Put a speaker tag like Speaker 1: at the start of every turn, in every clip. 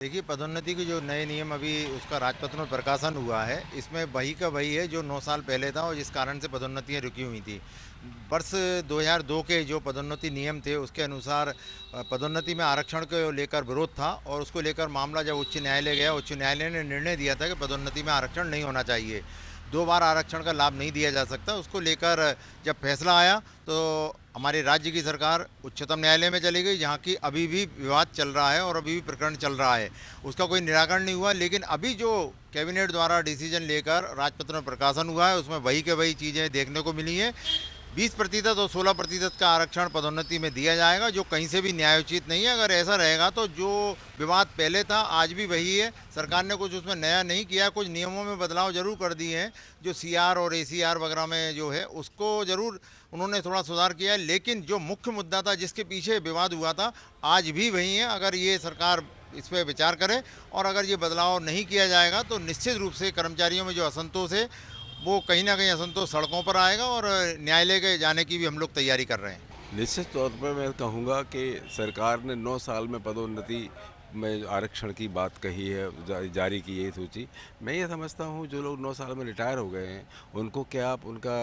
Speaker 1: देखिए, पदोन्नति के जो नए नियम अभी उसका राजपत्र में प्रकाशन हुआ है, इसमें वही का वही है जो 9 साल पहले था और जिस कारण से पदोन्नतियाँ रुकी हुई थी। वर्ष 2002 के जो पदोन्नति नियम थे उसके अनुसार पदोन्नति में आरक्षण को लेकर विरोध था और उसको लेकर मामला जब उच्च न्यायालय गया, उच्च न्यायालय ने निर्णय दिया था कि पदोन्नति में आरक्षण नहीं होना चाहिए। 2 बार आरक्षण का लाभ नहीं दिया जा सकता। उसको लेकर जब फैसला आया तो हमारे राज्य की सरकार उच्चतम न्यायालय में चली गई, जहाँ की अभी भी विवाद चल रहा है और अभी भी प्रकरण चल रहा है। उसका कोई निराकरण नहीं हुआ, लेकिन अभी जो कैबिनेट द्वारा डिसीजन लेकर राजपत्र में प्रकाशन हुआ है उसमें वही के वही चीज़ें देखने को मिली हैं। 20% और 16% का आरक्षण पदोन्नति में दिया जाएगा, जो कहीं से भी न्यायोचित नहीं है। अगर ऐसा रहेगा तो जो विवाद पहले था आज भी वही है। सरकार ने कुछ उसमें नया नहीं किया, कुछ नियमों में बदलाव जरूर कर दिए हैं। जो सीआर और एसीआर वगैरह में जो है उसको जरूर उन्होंने थोड़ा सुधार किया है, लेकिन जो मुख्य मुद्दा था जिसके पीछे विवाद हुआ था आज भी वही है। अगर ये सरकार इस पर विचार करे और अगर ये बदलाव नहीं किया जाएगा तो निश्चित रूप से कर्मचारियों में जो असंतोष है वो कहीं ना कहीं असंतोष सड़कों पर आएगा और न्यायालय के जाने की भी हम लोग तैयारी कर रहे हैं।
Speaker 2: निश्चित तौर पर मैं कहूँगा कि सरकार ने 9 साल में पदोन्नति में आरक्षण की बात कही है, जारी की है सूची। मैं ये समझता हूँ जो लोग 9 साल में रिटायर हो गए हैं उनको क्या आप उनका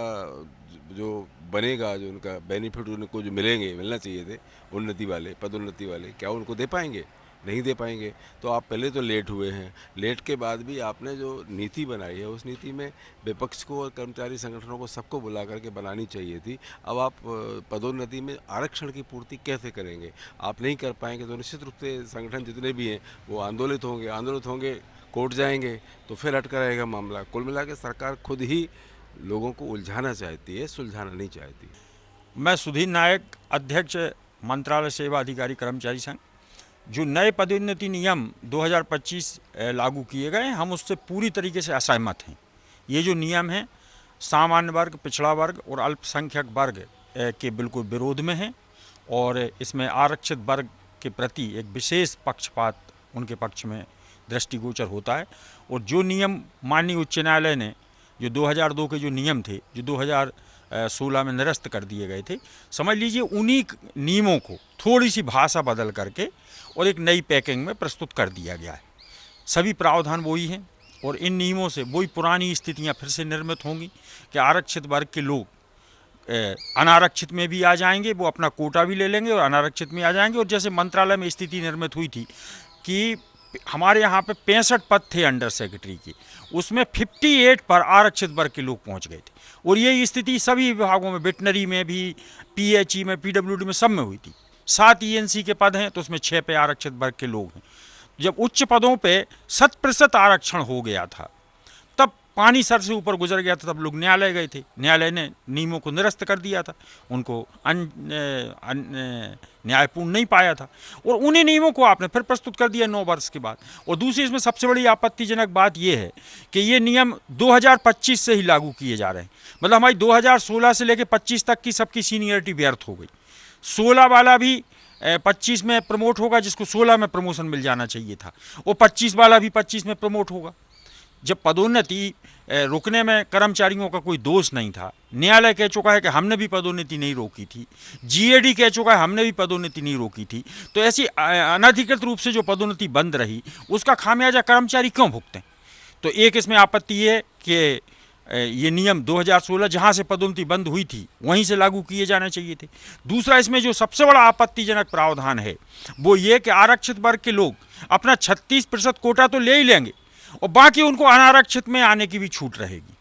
Speaker 2: जो बनेगा, जो उनका बेनिफिट उनको जो मिलना चाहिए थे उन्नति वाले, पदोन्नति वाले, क्या उनको दे पाएंगे? नहीं दे पाएंगे। तो आप पहले तो लेट हुए हैं, लेट के बाद भी आपने जो नीति बनाई है उस नीति में विपक्ष को और कर्मचारी संगठनों को सबको बुला करके बनानी चाहिए थी। अब आप पदोन्नति में आरक्षण की पूर्ति कैसे करेंगे? आप नहीं कर पाएंगे तो निश्चित रूप से संगठन जितने भी हैं वो आंदोलित होंगे, कोर्ट जाएंगे, तो फिर अटका रहेगा मामला। कुल मिला के सरकार खुद ही लोगों को उलझाना चाहती है, सुलझाना नहीं चाहती।
Speaker 3: मैं सुधीर नायक, अध्यक्ष मंत्रालय सेवा अधिकारी कर्मचारी संघ। जो नए पदोन्नति नियम 2025 लागू किए गए हम उससे पूरी तरीके से असहमत हैं। ये जो नियम हैं सामान्य वर्ग, पिछड़ा वर्ग और अल्पसंख्यक वर्ग के बिल्कुल विरोध में हैं और इसमें आरक्षित वर्ग के प्रति एक विशेष पक्षपात उनके पक्ष में दृष्टिगोचर होता है। और जो नियम माननीय उच्च न्यायालय ने जो 2002 के जो नियम थे जो 2016 में निरस्त कर दिए गए थे, समझ लीजिए उन्हीं नियमों को थोड़ी सी भाषा बदल करके और एक नई पैकिंग में प्रस्तुत कर दिया गया है। सभी प्रावधान वही हैं और इन नियमों से वही पुरानी स्थितियां फिर से निर्मित होंगी कि आरक्षित वर्ग के लोग अनारक्षित में भी आ जाएंगे, वो अपना कोटा भी ले लेंगे और अनारक्षित में आ जाएंगे। और जैसे मंत्रालय में स्थिति निर्मित हुई थी कि हमारे यहाँ पे 65 पद थे अंडर सेक्रेटरी के, उसमें 58 पर आरक्षित वर्ग के लोग पहुँच गए थे। और यही स्थिति सभी विभागों में, वेटनरी में भी, पीएचई में, पीडब्ल्यूडी में, सब में हुई थी। 7 ईएनसी के पद हैं तो उसमें 6 पे आरक्षित वर्ग के लोग हैं। जब उच्च पदों पे 100% आरक्षण हो गया था तब पानी सर से ऊपर गुजर गया था, तब लोग न्यायालय गए थे। न्यायालय ने नियमों को निरस्त कर दिया था, उनको न्यायपूर्ण नहीं पाया था और उन्हीं नियमों को आपने फिर प्रस्तुत कर दिया 9 वर्ष के बाद। और दूसरी इसमें सबसे बड़ी आपत्तिजनक बात यह है कि ये नियम 2025 से ही लागू किए जा रहे हैं। मतलब हमारी 2016 से लेकर 25 तक की सबकी सीनियरिटी व्यर्थ हो गई। 16 वाला भी 25 में प्रमोट होगा जिसको 16 में प्रमोशन मिल जाना चाहिए था, और 25 वाला भी 25 में प्रमोट होगा। जब पदोन्नति रुकने में कर्मचारियों का कोई दोष नहीं था, न्यायालय कह चुका है कि हमने भी पदोन्नति नहीं रोकी थी, जीएडी कह चुका है हमने भी पदोन्नति नहीं रोकी थी, तो ऐसी अनधिकृत रूप से जो पदोन्नति बंद रही उसका खामियाजा कर्मचारी क्यों भुगतें? तो एक इसमें आपत्ति ये है कि ये नियम 2016 जहाँ से पदोन्नति बंद हुई थी वहीं से लागू किए जाने चाहिए थे। दूसरा इसमें जो सबसे बड़ा आपत्तिजनक प्रावधान है वो ये कि आरक्षित वर्ग के लोग अपना 36% कोटा तो ले ही लेंगे और बाकी उनको अनारक्षित में आने की भी छूट रहेगी।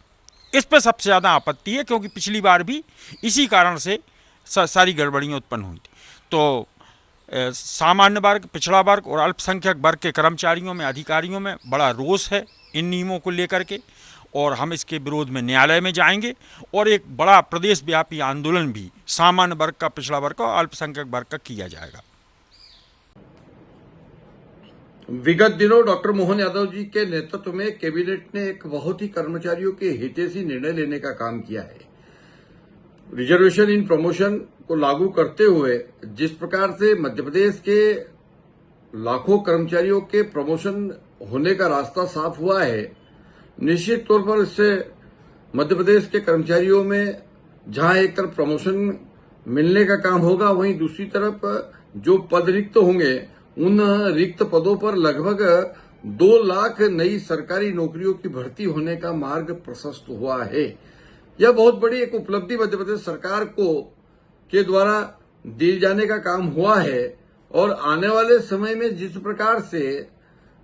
Speaker 3: इस पर सबसे ज़्यादा आपत्ति है क्योंकि पिछली बार भी इसी कारण से सारी गड़बड़ियाँ उत्पन्न हुई थी। तो सामान्य वर्ग, पिछड़ा वर्ग और अल्पसंख्यक वर्ग के कर्मचारियों में, अधिकारियों में बड़ा रोष है इन नियमों को लेकर के और हम इसके विरोध में न्यायालय में जाएंगे और एक बड़ा प्रदेश व्यापी आंदोलन भी सामान्य वर्ग का, पिछड़ा वर्ग का और अल्पसंख्यक वर्ग का किया जाएगा।
Speaker 4: विगत दिनों डॉक्टर मोहन यादव जी के नेतृत्व में कैबिनेट ने एक बहुत ही कर्मचारियों के हितैषी निर्णय लेने का काम किया है। रिजर्वेशन इन प्रमोशन को लागू करते हुए जिस प्रकार से मध्य प्रदेश के लाखों कर्मचारियों के प्रमोशन होने का रास्ता साफ हुआ है, निश्चित तौर पर इससे मध्य प्रदेश के कर्मचारियों में जहां एक तरफ प्रमोशन मिलने का काम होगा, वहीं दूसरी तरफ जो पद रिक्त होंगे उन रिक्त पदों पर लगभग 2 लाख नई सरकारी नौकरियों की भर्ती होने का मार्ग प्रशस्त हुआ है। यह बहुत बड़ी एक उपलब्धि मध्य प्रदेश सरकार के द्वारा दिए जाने का काम हुआ है और आने वाले समय में जिस प्रकार से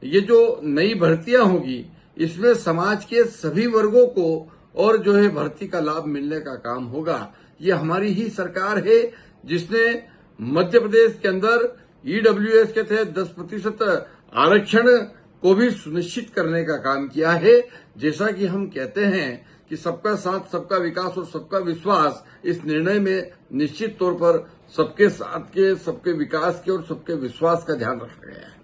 Speaker 4: ये जो नई भर्तियां होगी इसमें समाज के सभी वर्गों को और जो है भर्ती का लाभ मिलने का काम होगा। ये हमारी ही सरकार है जिसने मध्य प्रदेश के अंदर ईडब्ल्यूएस के तहत 10% आरक्षण को भी सुनिश्चित करने का काम किया है। जैसा कि हम कहते हैं कि सबका साथ, सबका विकास और सबका विश्वास, इस निर्णय में निश्चित तौर पर सबके साथ के, सबके विकास के और सबके विश्वास का ध्यान रखा गया है।